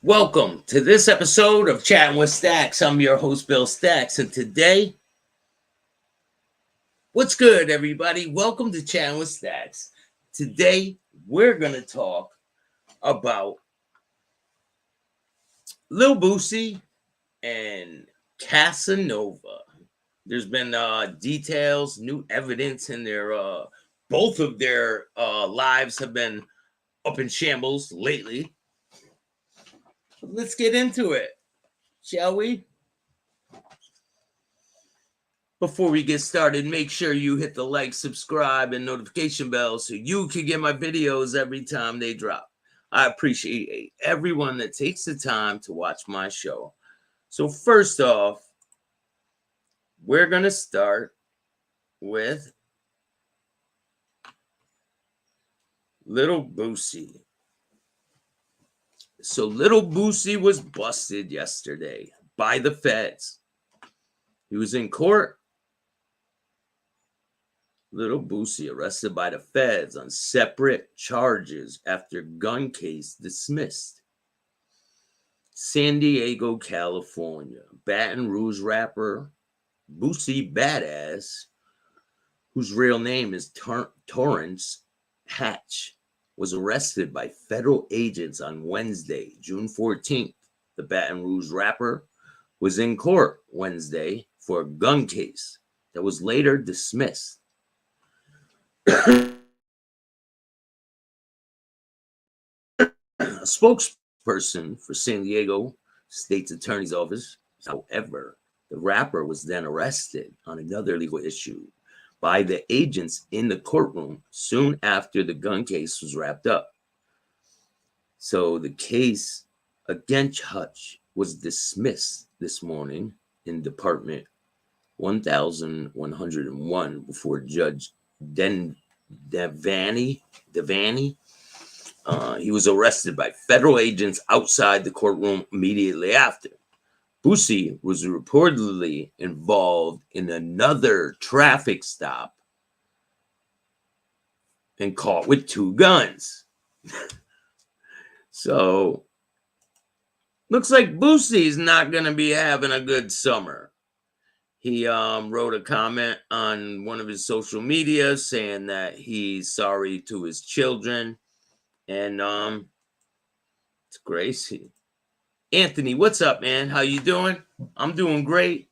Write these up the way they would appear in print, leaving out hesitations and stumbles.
Welcome to this episode of Chatting with Staxx. I'm your host, Bill Staxx, and today, what's good, everybody? Welcome to Chatting with Staxx. Today, we're going to talk about Lil Boosie and Cassanova. There's been details, new evidence in their both of their lives have been up in shambles lately. Let's get into it, shall we? Before we get started, make sure you hit the like, subscribe, and notification bell so you can get my videos every time they drop. I appreciate everyone that takes the time to watch my show. So first off, we're going to start with Little Boosie. So Little Boosie was busted yesterday by the feds. He was in court. Little Boosie arrested by the feds on separate charges after gun case dismissed. San Diego, California. Baton Rouge rapper Boosie Badass, whose real name is Torrance Hatch, was arrested by federal agents on Wednesday, June 14th. The Baton Rouge rapper was in court Wednesday for a gun case that was later dismissed. A spokesperson for San Diego State's Attorney's Office, however, the rapper was then arrested on another legal issue by the agents in the courtroom soon after the gun case was wrapped up. So the case against Hutch was dismissed this morning in Department 1101 before Judge Devaney. He was arrested by federal agents outside the courtroom immediately after. Boosie was reportedly involved in another traffic stop and caught with two guns. So, looks like Boosie's not going to be having a good summer. He wrote a comment on one of his social media saying that he's sorry to his children. And it's crazy. Anthony, what's up, man? How you doing? I'm doing great.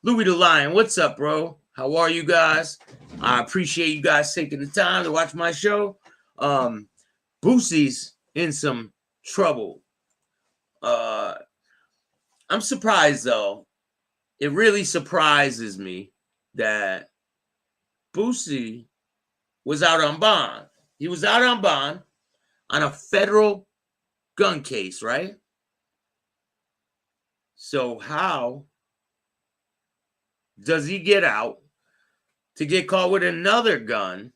Louis the Lion, what's up, bro? How are you guys? I appreciate you guys taking the time to watch my show. Boosie's in some trouble. I'm surprised, though. It really surprises me that Boosie was out on bond. He was out on bond on a federal gun case, right? So how does he get out to get caught with another gun?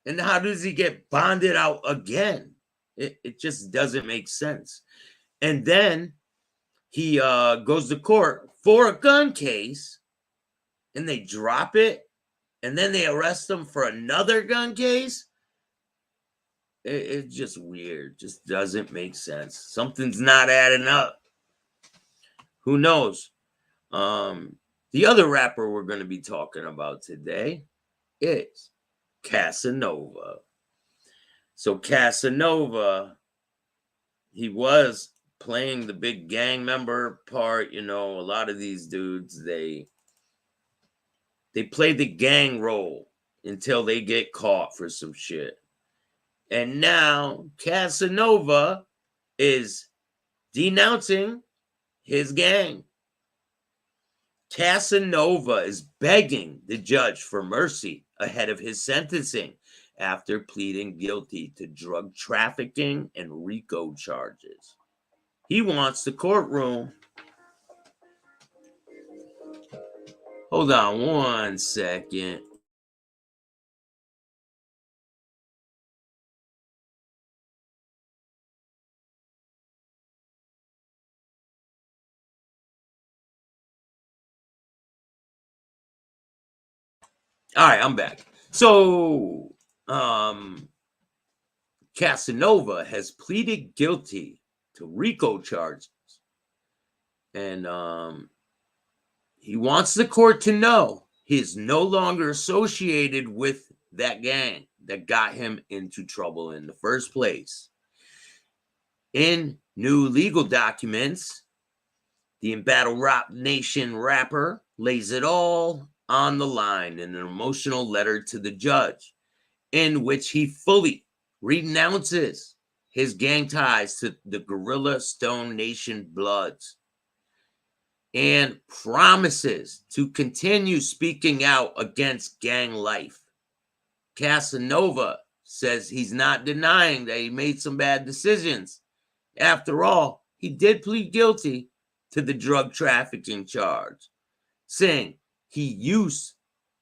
And how does he get bonded out again? It just doesn't make sense. And then he goes to court for a gun case, and they drop it, and then they arrest him for another gun case. It's just weird. Just doesn't make sense. Something's not adding up. Who knows? The other rapper we're going to be talking about today is Cassanova. So Cassanova, he was playing the big gang member part. You know, a lot of these dudes, they play the gang role until they get caught for some shit. And now Cassanova is denouncing his gang. Cassanova is begging the judge for mercy ahead of his sentencing after pleading guilty to drug trafficking and RICO charges. He wants the courtroom. Hold on one second. All right, I'm back. So, Casanova has pleaded guilty to RICO charges. And he wants the court to know he is no longer associated with that gang that got him into trouble in the first place. In new legal documents, the Battle Rap Nation rapper lays it all on the line in an emotional letter to the judge, in which he fully renounces his gang ties to the Gorilla Stone Nation Bloods and promises to continue speaking out against gang life. Cassanova says he's not denying that he made some bad decisions. After all, he did plead guilty to the drug trafficking charge, saying he used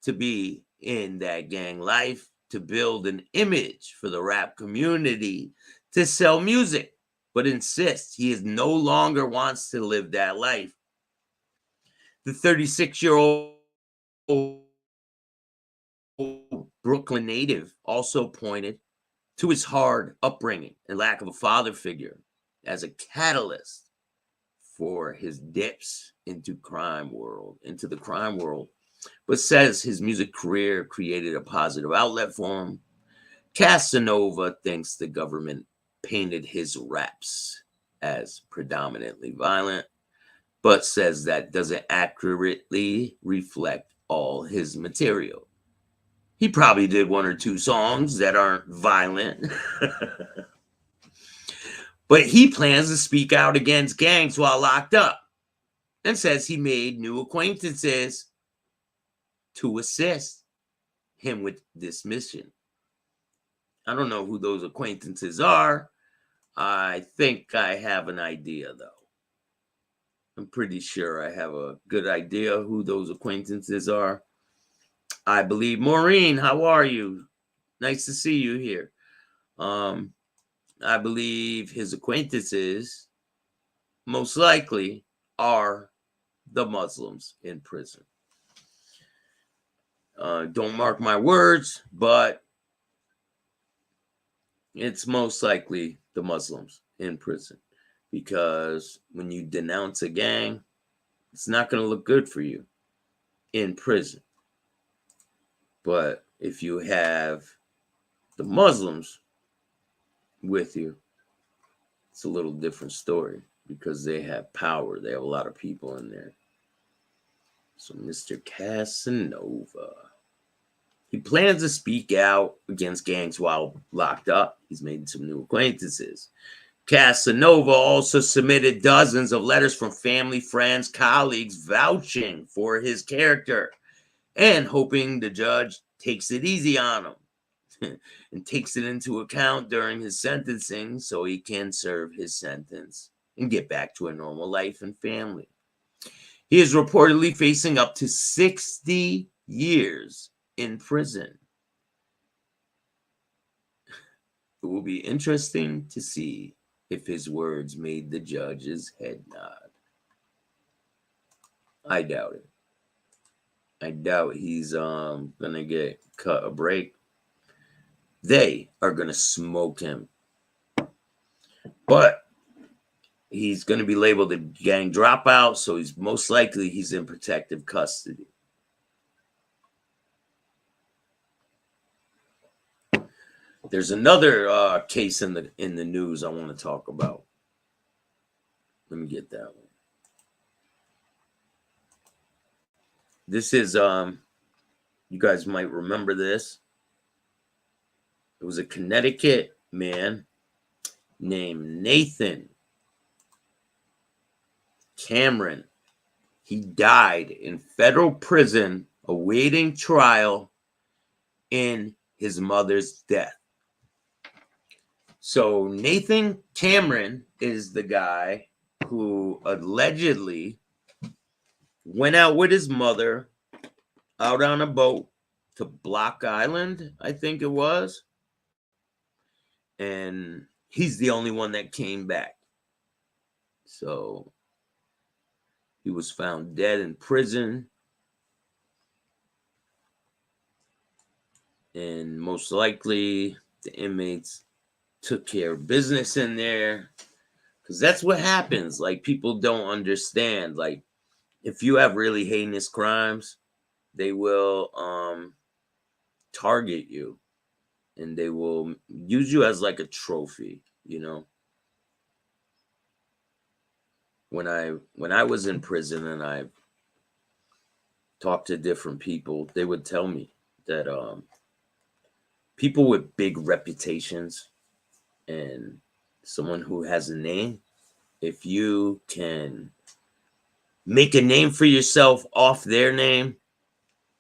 to be in that gang life to build an image for the rap community to sell music, but insists he is no longer wants to live that life. The 36-year-old Brooklyn native also pointed to his hard upbringing and lack of a father figure as a catalyst for his dips into the crime world, but says his music career created a positive outlet for him. Casanova thinks the government painted his raps as predominantly violent, but says that doesn't accurately reflect all his material. He probably did one or two songs that aren't violent. But he plans to speak out against gangs while locked up and says he made new acquaintances to assist him with this mission. I don't know who those acquaintances are. I think I have an idea, though. I'm pretty sure I have a good idea who those acquaintances are. I believe, Maureen, how are you? Nice to see you here. I believe his acquaintances most likely are the Muslims in prison. Don't mark my words, but it's most likely the Muslims in prison, because when you denounce a gang, it's not going to look good for you in prison. But if you have the Muslims with you, it's a little different story, because they have power. They have a lot of people in there. So Mr. Casanova, he plans to speak out against gangs while locked up. He's made some new acquaintances. Casanova also submitted dozens of letters from family, friends, colleagues vouching for his character and hoping the judge takes it easy on him and takes it into account during his sentencing so he can serve his sentence and get back to a normal life and family. He is reportedly facing up to 60 years in prison. It will be interesting to see if his words made the judge's head nod. I doubt it. I doubt he's gonna get cut a break. They are gonna smoke him. But he's gonna be labeled a gang dropout, so he's most likely he's in protective custody. There's another case in the news I want to talk about. Let me get that one. This is you guys might remember this. It was a Connecticut man named Nathan Cameron. He died in federal prison awaiting trial in his mother's death. So Nathan Cameron is the guy who allegedly went out with his mother out on a boat to Block Island, I think it was. And he's the only one that came back. So he was found dead in prison. And most likely the inmates took care of business in there, Because that's what happens. Like, people don't understand. Like, if you have really heinous crimes, they will target you, and they will use you as like a trophy, you know. When I was in prison and I talked to different people, they would tell me that people with big reputations and someone who has a name, if you can make a name for yourself off their name,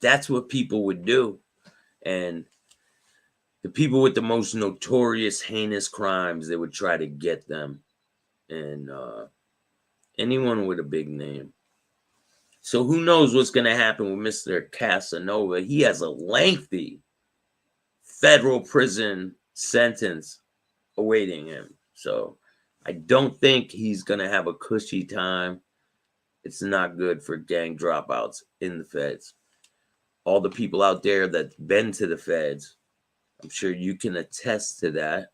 that's what people would do. And the people with the most notorious, heinous crimes, they would try to get them. And anyone with a big name. So who knows what's going to happen with Mr. Cassanova? He has a lengthy federal prison sentence awaiting him. So I don't think he's going to have a cushy time. It's not good for gang dropouts in the feds. All the people out there that's been to the feds, I'm sure you can attest to that.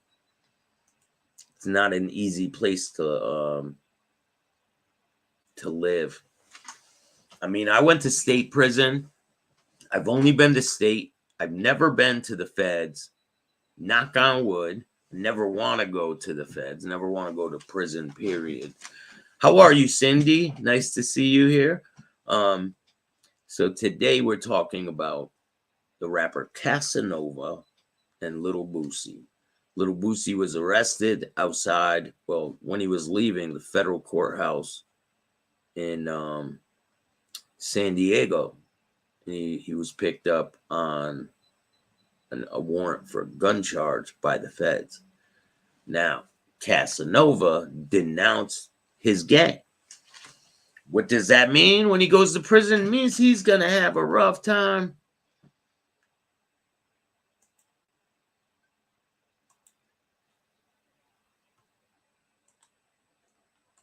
It's not an easy place to live. I mean, I went to state prison. I've only been to state. I've never been to the feds. Knock on wood. Never want to go to the feds. Never want to go to prison, period. How are you, Cindy? Nice to see you here. So today we're talking about the rapper Cassanova and Little Boosie. Little Boosie was arrested outside, well, when he was leaving the federal courthouse in San Diego. He was picked up on a warrant for a gun charge by the feds. Now, Cassanova denounced his gang. What does that mean when he goes to prison? It means he's going to have a rough time.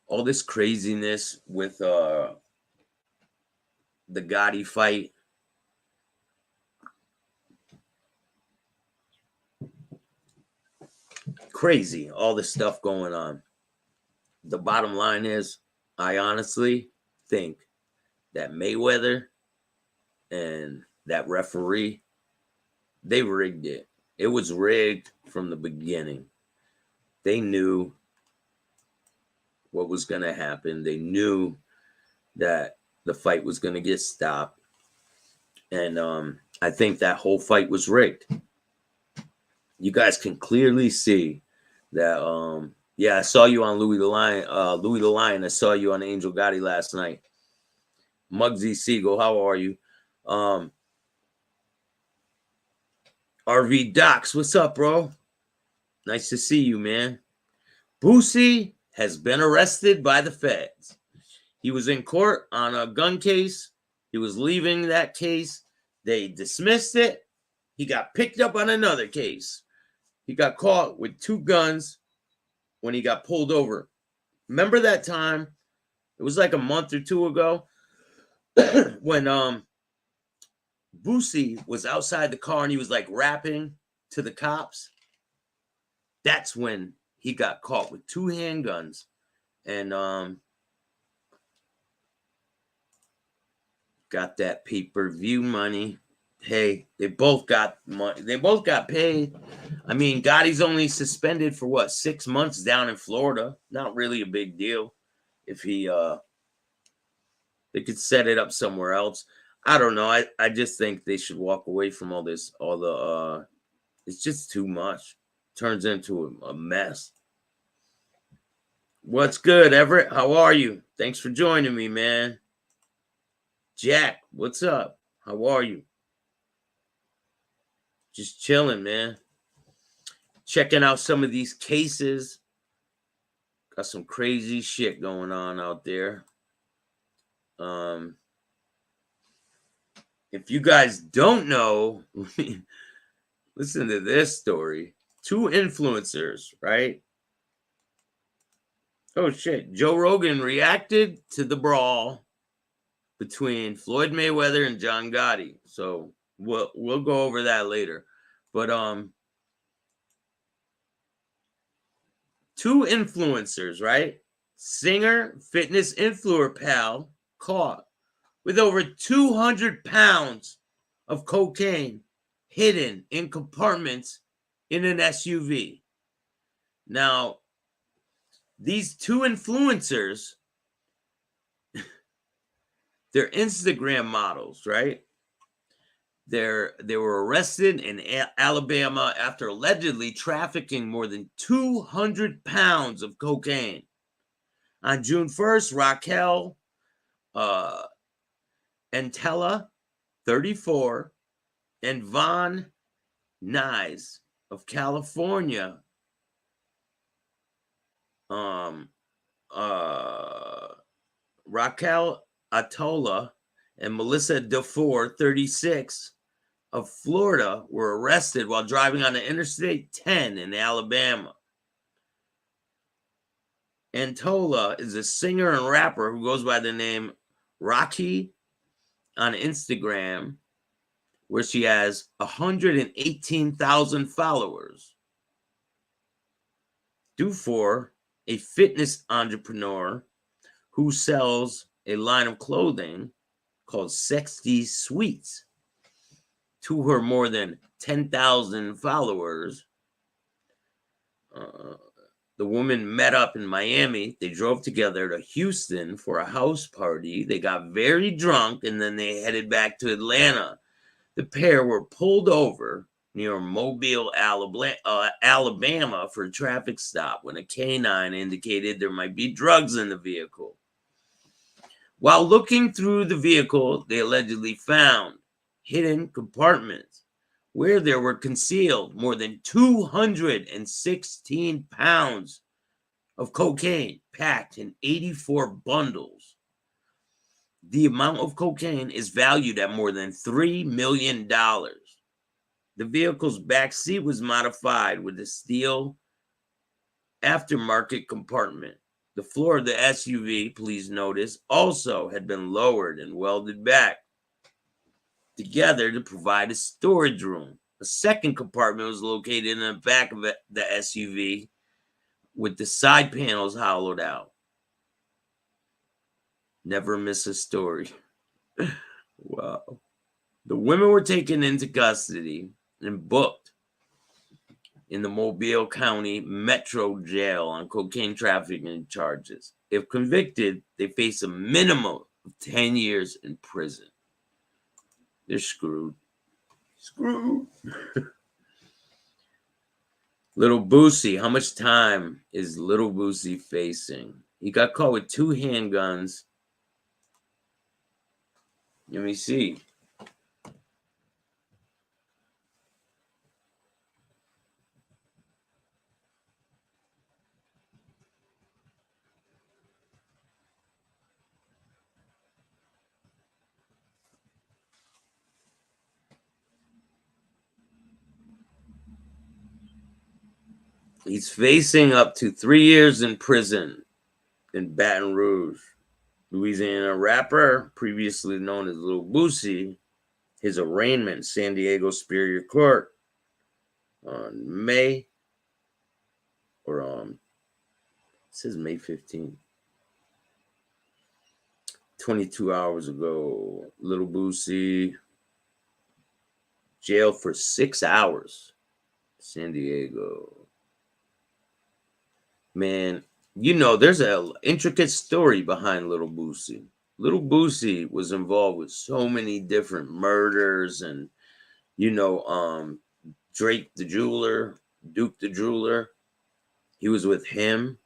All this craziness with the Gotti fight. Crazy, all this stuff going on. The bottom line is, I honestly think that Mayweather and that referee, they rigged it. It was rigged from the beginning. They knew what was going to happen. They knew that the fight was going to get stopped. And I think that whole fight was rigged. You guys can clearly see that, yeah, I saw you on Louis the Lion. I saw you on Angel Gotti last night. Muggsy Siegel, how are you? RV Docs, what's up, bro? Nice to see you, man. Boosie has been arrested by the feds. He was in court on a gun case. He was leaving that case. They dismissed it. He got picked up on another case. He got caught with 2 guns when he got pulled over. Remember that time? It was like a month or 2 ago when Boosie was outside the car and he was like rapping to the cops. That's when he got caught with 2 handguns and got that pay-per-view money. Hey, they both got money. They both got paid. I mean, Gotti's only suspended for what, 6 months down in Florida. Not really a big deal. If he they could set it up somewhere else. I don't know. I just think they should walk away from all this. It's just too much. Turns into a mess. What's good, Everett? How are you? Thanks for joining me, man. Jack, what's up? How are you? Just chilling, man. Checking out some of these cases. Got some crazy shit going on out there. If you guys don't know, listen to this story. 2 influencers, right? Oh, shit. Joe Rogan reacted to the brawl between Floyd Mayweather and John Gotti. So we'll go over that later. But 2 influencers, right? Singer, fitness influencer pal, caught with over 200 pounds of cocaine hidden in compartments in an SUV. Now, these two influencers, they're Instagram models, right? They were arrested in Alabama after allegedly trafficking more than 200 pounds of cocaine. On June 1st, Raquel Entella, 34, and Von Nuys of California, Raquel Atola and Melissa Dufour, 36, of Florida, were arrested while driving on the Interstate 10 in Alabama. Antola is a singer and rapper who goes by the name Rocky on Instagram, where she has 118,000 followers. Dufour, a fitness entrepreneur who sells a line of clothing called Sexy Sweets to her more than 10,000 followers. The woman met up in Miami. They drove together to Houston for a house party. They got very drunk, and then they headed back to Atlanta. The pair were pulled over near Mobile, Alabama for a traffic stop when a canine indicated there might be drugs in the vehicle. While looking through the vehicle, they allegedly found hidden compartments where there were concealed more than 216 pounds of cocaine packed in 84 bundles. The amount of cocaine is valued at more than $3 million. The vehicle's back seat was modified with a steel aftermarket compartment. The floor of the SUV, please notice, also had been lowered and welded back together to provide a storage room. A second compartment was located in the back of the SUV with the side panels hollowed out. Never miss a story. Wow. The women were taken into custody and booked in the Mobile County Metro Jail on cocaine trafficking charges. If convicted, they face a minimum of 10 years in prison. They're screwed. Screwed. Little Boosie. How much time is Little Boosie facing? He got caught with 2 handguns. Let me see. He's facing up to 3 years in prison in Baton Rouge. Louisiana rapper, previously known as Lil Boosie, his arraignment in San Diego Superior Court on May, it says May 15th. 22 hours ago, Lil Boosie jailed for 6 hours. San Diego. Man, you know, there's an intricate story behind Little Boosie. Little Boosie was involved with so many different murders and, Drake the jeweler, Duke the jeweler. He was with him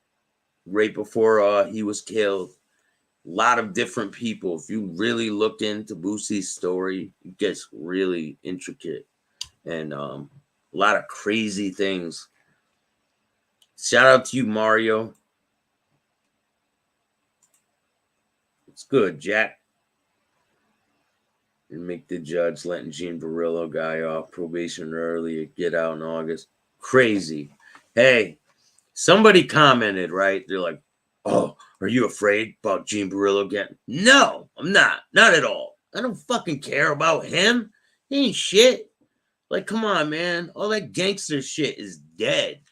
right before he was killed. A lot of different people. If you really look into Boosie's story, it gets really intricate and a lot of crazy things. Shout out to you, Mario. It's good, Jack. And make the judge letting Gene Barillo guy off probation early, get out in August. Crazy. Hey, somebody commented, right? They're like, oh, are you afraid about Gene Barillo getting? No, I'm not. Not at all. I don't fucking care about him. He ain't shit. Like, come on, man. All that gangster shit is dead.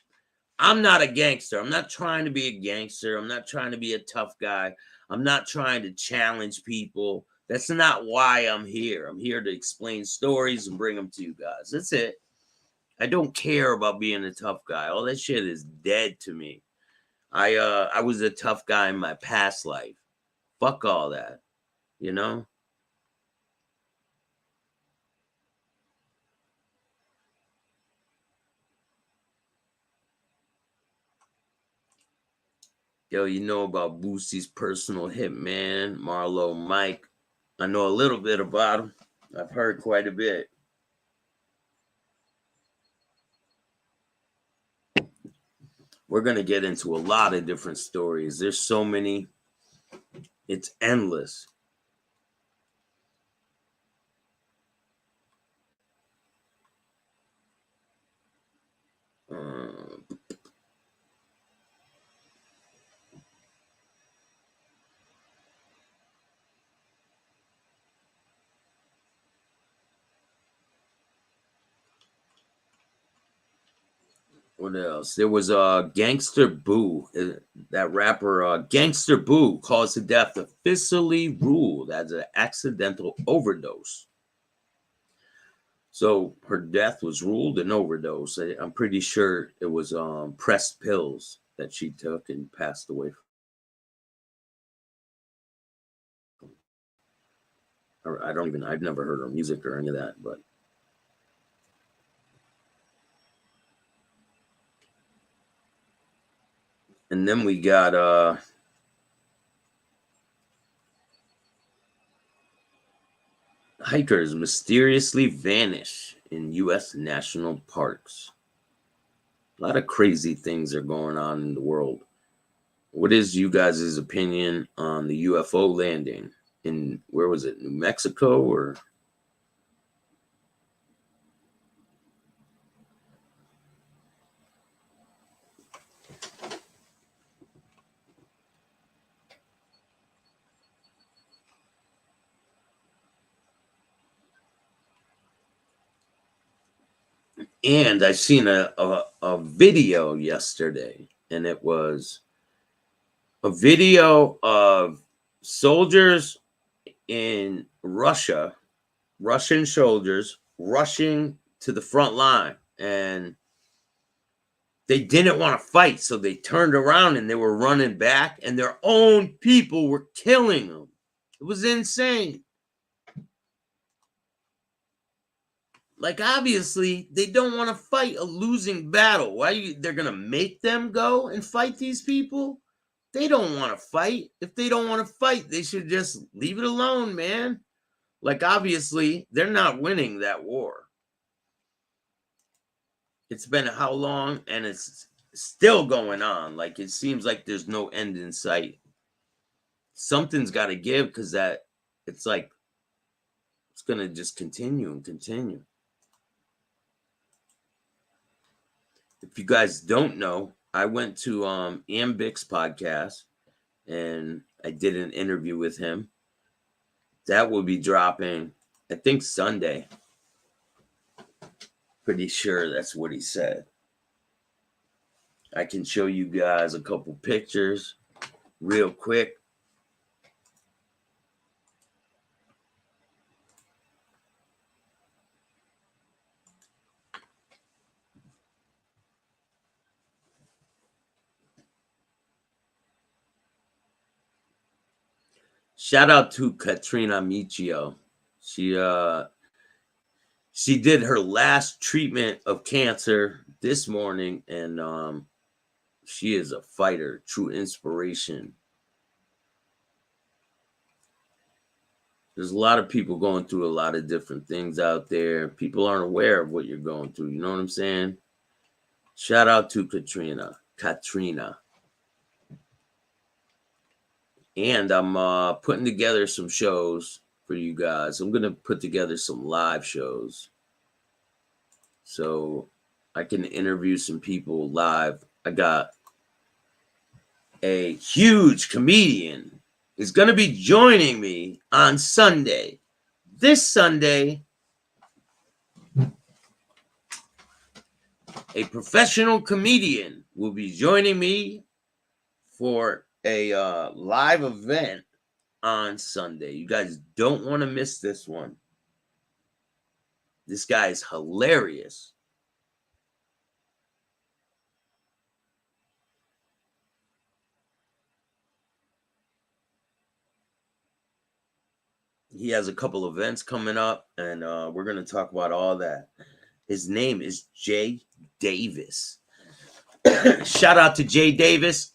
I'm not a gangster. I'm not trying to be a gangster. I'm not trying to be a tough guy. I'm not trying to challenge people. That's not why I'm here. I'm here to explain stories and bring them to you guys. That's it. I don't care about being a tough guy. All that shit is dead to me. I was a tough guy in my past life. Fuck all that, you know? Yo, you know about Boosie's personal hitman, Marlo Mike. I know a little bit about him. I've heard quite a bit. We're going to get into a lot of different stories. There's so many. It's endless. Uh, what else? There was Gangster Boo. That rapper, Gangster Boo, caused to death officially ruled as an accidental overdose. So her death was ruled an overdose. I'm pretty sure it was pressed pills that she took and passed away. I've never heard her music or any of that, but and then we got hikers mysteriously vanish in US national parks. A lot of crazy things are going on in the world. What is you guys' opinion on the UFO landing in, where was it, New Mexico or? And I seen a video yesterday, and it was a video of soldiers in Russia, Russian soldiers rushing to the front line, and they didn't want to fight, so they turned around and they were running back, and their own people were killing them. It was insane. Like, obviously, they don't want to fight a losing battle. They're going to make them go and fight these people? They don't want to fight. If they don't want to fight, they should just leave it alone, man. Like, obviously, they're not winning that war. It's been how long? And it's still going on. Like, it seems like there's no end in sight. Something's got to give, because that, it's like, it's going to just continue and continue. If you guys don't know, I went to Ambix podcast and I did an interview with him. That will be dropping, I think, Sunday. Pretty sure that's what he said. I can show you guys a couple pictures real quick. Shout out to Katrina Michio. She did her last treatment of cancer this morning, and she is a fighter, true inspiration. There's a lot of people going through a lot of different things out there. People aren't aware of what you're going through. You know what I'm saying? Shout out to Katrina. And I'm putting together some shows for you guys. I'm going to put together some live shows so I can interview some people live. I got a huge comedian is going to be joining me on Sunday. This Sunday, a professional comedian will be joining me for a live event on Sunday. You guys don't want to miss this one. This guy is hilarious. He has a couple events coming up, and we're going to talk about all that. His name is Jay Davis. Shout out to Jay Davis.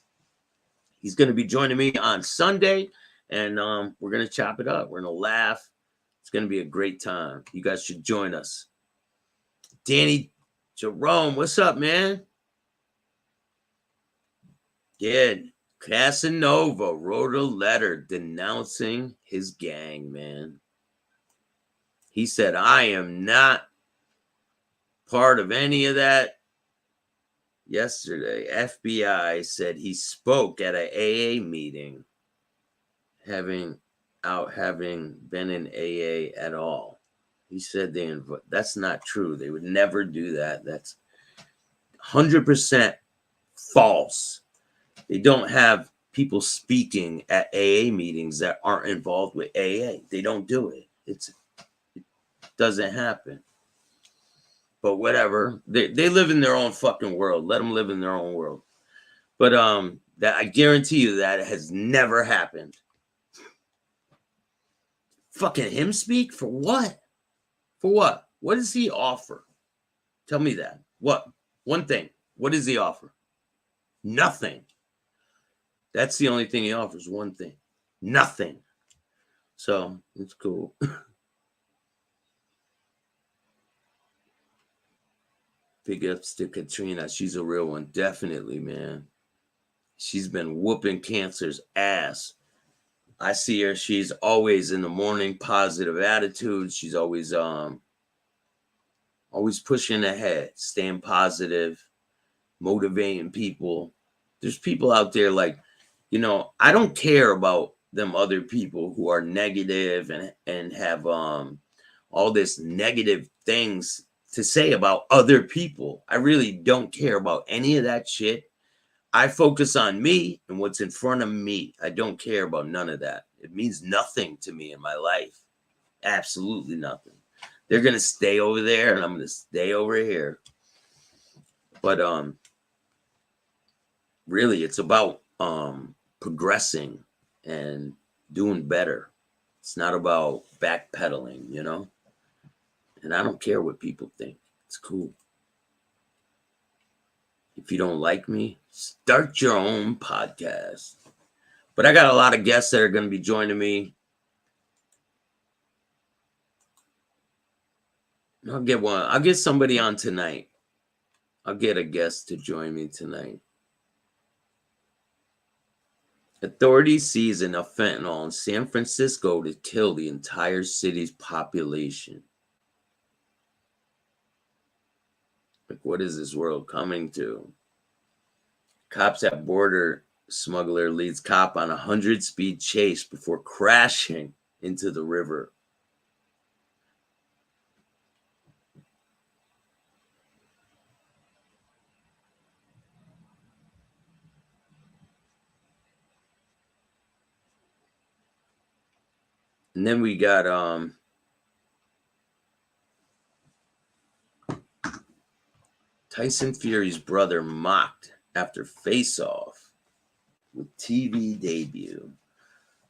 He's going to be joining me on Sunday, and we're going to chop it up. We're going to laugh. It's going to be a great time. You guys should join us. Danny Jerome, what's up, man? Yeah, Casanova wrote a letter denouncing his gang, man. He said, I am not part of any of that. Yesterday, FBI said he spoke at an AA meeting, having been in AA at all. He said that's not true. They would never do that. That's 100% false. They don't have people speaking at AA meetings that aren't involved with AA. They don't do it. It doesn't happen. But whatever. They live in their own fucking world. Let them live in their own world. But that I guarantee you that has never happened. Fucking him speak? For what? For what? What does he offer? Tell me that. What? One thing. What does he offer? Nothing. That's the only thing he offers. One thing. Nothing. So it's cool. Big ups to Katrina. She's a real one. Definitely, man. She's been whooping cancer's ass. I see her. She's always in the morning, positive attitude. She's always pushing ahead, staying positive, motivating people. There's people out there like, I don't care about them other people who are negative and have all this negative things to say about other people. I really don't care about any of that shit. I focus on me and what's in front of me. I don't care about none of that. It means nothing to me in my life. Absolutely nothing. They're going to stay over there and I'm going to stay over here. But really it's about progressing and doing better. It's not about backpedaling, And I don't care what people think. It's cool. If you don't like me, start your own podcast. But I got a lot of guests that are going to be joining me. I'll get one. I'll get somebody on tonight. I'll get a guest to join me tonight. Authorities seize enough fentanyl in San Francisco to kill the entire city's population. Like, what is this world coming to? Cops at border smuggler leads cop on a 100-speed chase before crashing into the river. And then we got Tyson Fury's brother mocked after face-off with TV debut.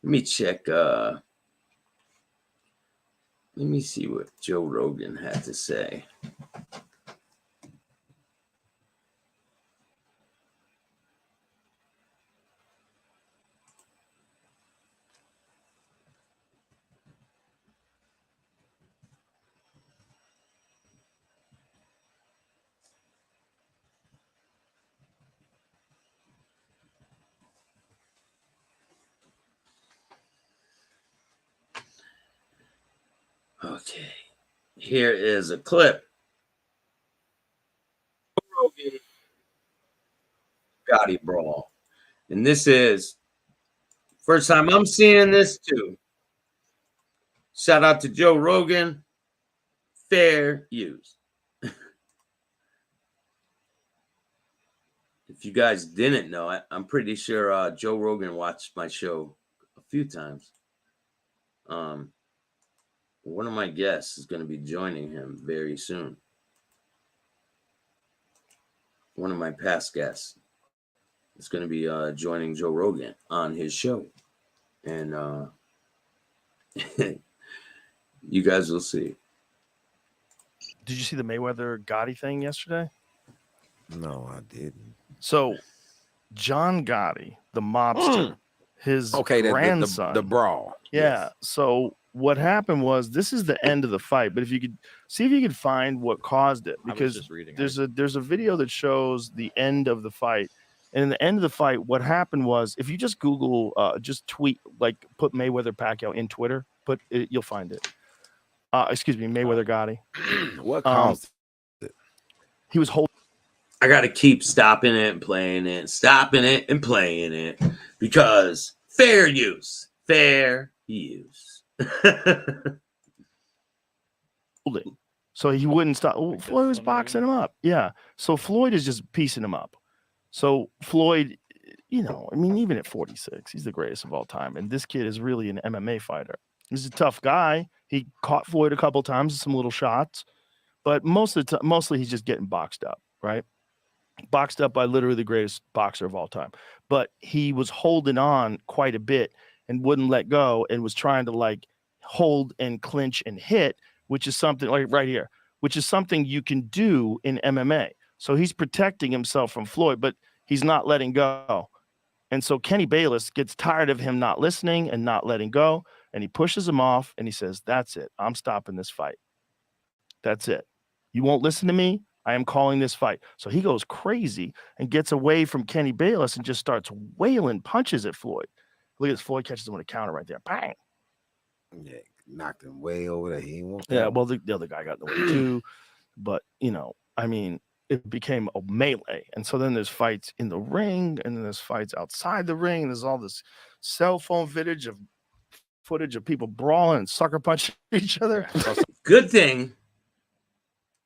Let me check. Let me see what Joe Rogan had to say. Okay, here is a clip. Rogan Gotti brawl, and this is first time I'm seeing this too. Shout out to Joe Rogan. Fair use. if you guys didn't know, I'm pretty sure Joe Rogan watched my show a few times. One of my guests is going to be joining him very soon. One of my past guests is going to be joining Joe Rogan on his show. And you guys will see. Did you see the Mayweather Gotti thing yesterday? No, I didn't. So, John Gotti, the mobster, his grandson. The brawl. Yeah. Yes. So what happened was, this is the end of the fight. But if you could see if you could find what caused it, because there's a video that shows the end of the fight. And in the end of the fight, what happened was, if you just Google, just tweet, like put Mayweather Pacquiao in Twitter, you'll find it. Excuse me, Mayweather Gotti. What caused it? He was holding. I got to keep stopping it and playing it, stopping it and playing it, because fair use. So he wouldn't stop. Floyd was boxing him up. Yeah. So Floyd is just piecing him up. So Floyd, I mean, even at 46, he's the greatest of all time. And this kid is really an MMA fighter. He's a tough guy. He caught Floyd a couple times with some little shots, but mostly he's just getting boxed up, right? Boxed up by literally the greatest boxer of all time. But he was holding on quite a bit and wouldn't let go, and was trying to like hold and clinch and hit, which is something like right here, which is something you can do in MMA. So he's protecting himself from Floyd, but he's not letting go. And so Kenny Bayless gets tired of him not listening and not letting go, and he pushes him off, and he says, "That's it. I'm stopping this fight. That's it. You won't listen to me. I am calling this fight." So he goes crazy and gets away from Kenny Bayless and just starts wailing punches at Floyd. Look at this. Floyd catches him with a counter right there. Bang. Yeah, knocked him way over there. He didn't want that. Yeah, well, the other guy got in the way too. But, I mean, it became a melee. And so then there's fights in the ring, and then there's fights outside the ring. And there's all this cell phone footage of people brawling and sucker punching each other. Good thing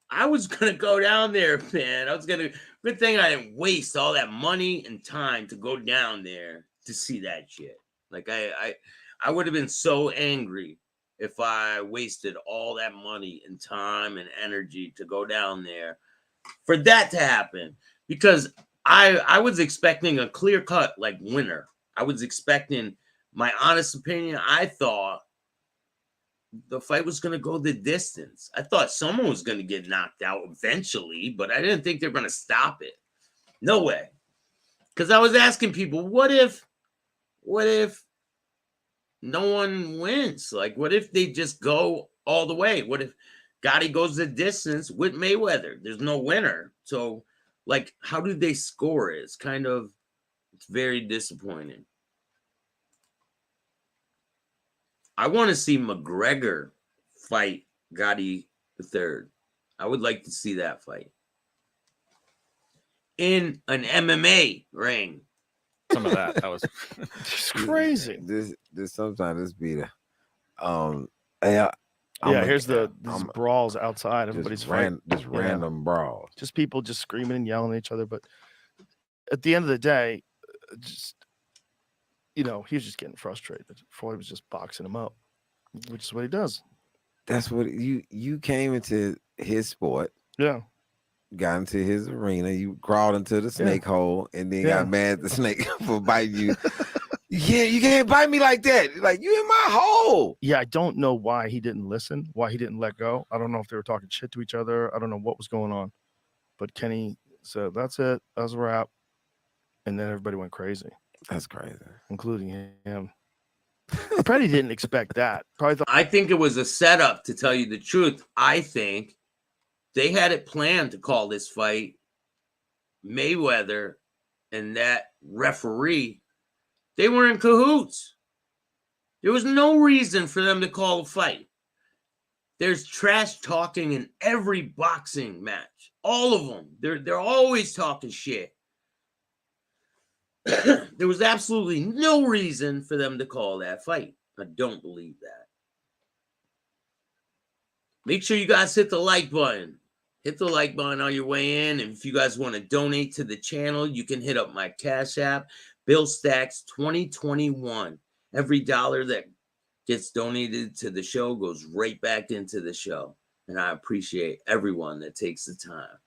I was gonna go down there, man. Good thing I didn't waste all that money and time to go down there to see that shit. Like I would have been so angry if I wasted all that money and time and energy to go down there for that to happen, because I was expecting a clear-cut like winner. I was expecting, my honest opinion, I thought the fight was going to go the distance. I thought someone was going to get knocked out eventually, but I didn't think they were going to stop it. No way. Because I was asking people, what if no one wins? Like, what if they just go all the way? What if Gotti goes the distance with Mayweather? There's no winner. So, like, how do they score it? It's very disappointing. I want to see McGregor fight Gotti III. I would like to see that fight in an MMA ring. Some of that was crazy. This sometimes this be the here's these brawls outside. Everybody's fighting. Random brawls. Just people just screaming and yelling at each other. But at the end of the day, he was just getting frustrated. Floyd was just boxing him up, which is what he does. That's what you came into his sport. Yeah. Got into his arena. You crawled into the snake hole, and then got mad at the snake for biting you. Yeah, you can't bite me like that. Like, you in my hole. Yeah, I don't know why he didn't listen, why he didn't let go. I don't know if they were talking shit to each other. I don't know what was going on. But Kenny said, "That's it. That's a wrap." And then everybody went crazy. That's crazy. Including him. I probably didn't expect that. I think it was a setup, to tell you the truth. I think they had it planned to call this fight. Mayweather and that referee, they were in cahoots. There was no reason for them to call a fight. There's trash talking in every boxing match. All of them. They're always talking shit. There was absolutely no reason for them to call that fight. I don't believe that. Make sure you guys hit the like button. hit the like button on your way in. And if you guys want to donate to the channel, you can hit up my Cash App, Bill Staxx 2021. Every dollar that gets donated to the show goes right back into the show. And I appreciate everyone that takes the time.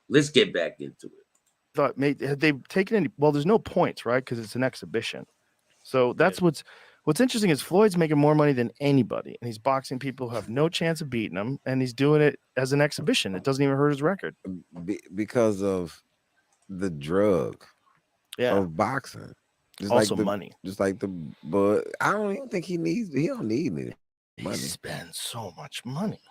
Let's get back into it. Thought, mate, had they taken any? Well, there's no points, right? Because it's an exhibition. So that's what's interesting is Floyd's making more money than anybody, and he's boxing people who have no chance of beating him, and he's doing it as an exhibition. It doesn't even hurt his record because of the drug of boxing. Just also like money. Just like but I don't even think he don't need any money. He spends so much money.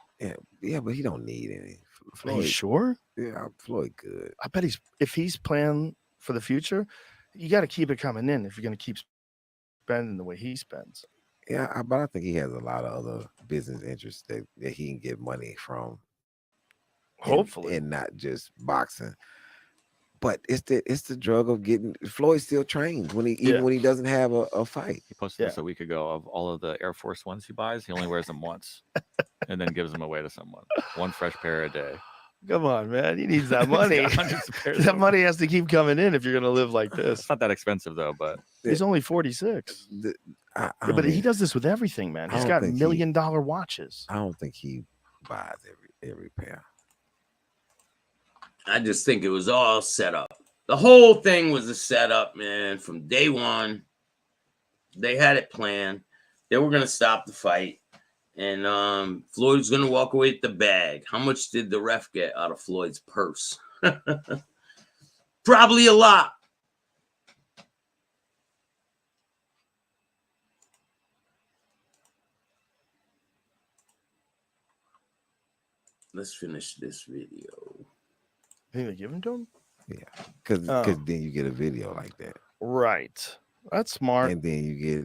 Yeah, but he don't need any. Floyd, are you sure? Yeah, Floyd good. I bet if he's planning for the future, you got to keep it coming in if you're going to keep spending the way he spends. Yeah, but I think he has a lot of other business interests that he can get money from. Hopefully, and not just boxing. But it's the drug of getting. Floyd still trains when even when he doesn't have a fight. He posted this a week ago of all of the Air Force Ones he buys. He only wears them once, and then gives them away to someone. One fresh pair a day. Come on, man. He needs that money. That money has to keep coming in if you're going to live like this. It's not that expensive though, but he's only 46. But he does this with everything, man. He's got $1 million watches. I don't think he buys every pair. I just think it was all set up. The whole thing was a setup, man. From day one, they had it planned. They were going to stop the fight. And Floyd was going to walk away with the bag. How much did the ref get out of Floyd's purse? Probably a lot. Let's finish this video. Think they give him to him? Yeah, because then you get a video like that. Right. That's smart. And then you get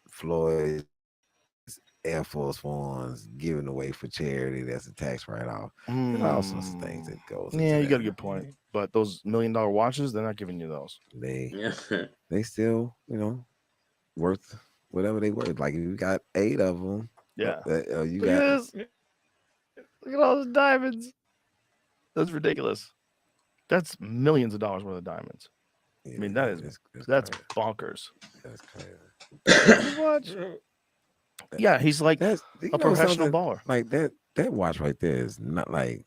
Floyd's Air Force Ones given away for charity. That's a tax write-off. There's all sorts of things that goes. Yeah, you got a good point. But those $1 million watches, they're not giving you those. They still, worth whatever they worth. Like if you got 8 of them. Yeah. You got. Look at all those diamonds. That's ridiculous. That's millions of dollars worth of diamonds. Yeah, I mean, that's bonkers. That's crazy. Watch. Yeah, he's like a professional baller. Like that watch right there is not like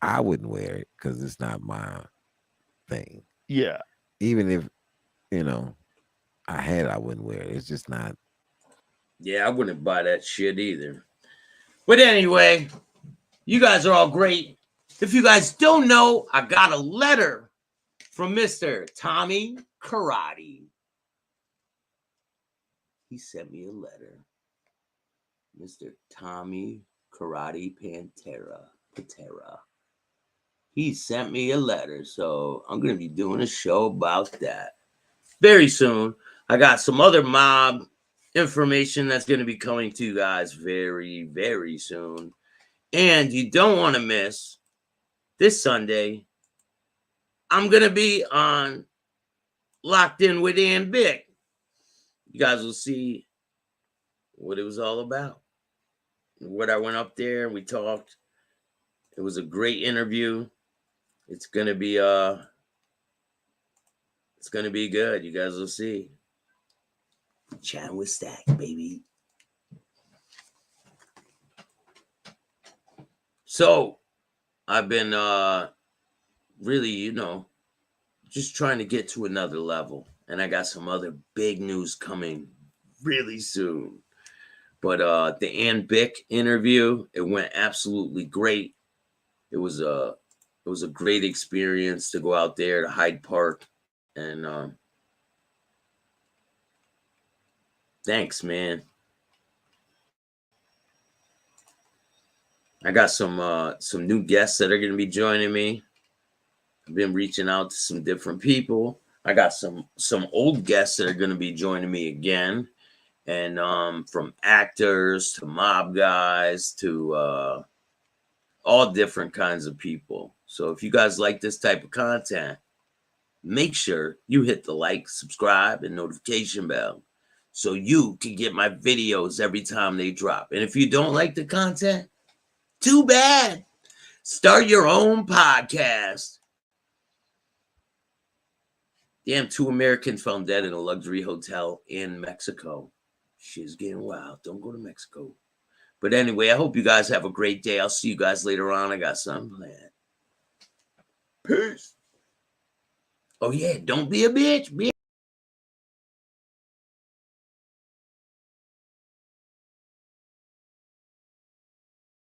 I wouldn't wear it because it's not my thing. Yeah. Even if I had it, I wouldn't wear it. It's just not. Yeah, I wouldn't buy that shit either. But anyway, you guys are all great. If you guys don't know, I got a letter from Mr. Tommy Karate. He sent me a letter. Mr. Tommy Karate Patera. He sent me a letter, so I'm going to be doing a show about that very soon. I got some other mob information that's going to be coming to you guys very, very soon. And you don't want to miss this Sunday, I'm going to be on Locked In with Ann Bick. You guys will see what it was all about. What I went up there and we talked. It was a great interview. It's going to be good. You guys will see. Chatting with Staxx, baby. So, I've been really, just trying to get to another level. And I got some other big news coming really soon. But the Ann Bick interview, it went absolutely great. It was a great experience to go out there to Hyde Park. And thanks, man. I got some new guests that are going to be joining me. I've been reaching out to some different people. I got some old guests that are going to be joining me again. And from actors to mob guys to all different kinds of people. So if you guys like this type of content, make sure you hit the like, subscribe, and notification bell so you can get my videos every time they drop. And if you don't like the content, too bad. Start your own podcast. Damn, 2 Americans found dead in a luxury hotel in Mexico. Shit's getting wild. Don't go to Mexico. But anyway, I hope you guys have a great day. I'll see you guys later on. I got something planned. Peace. Oh, yeah. Don't be a bitch.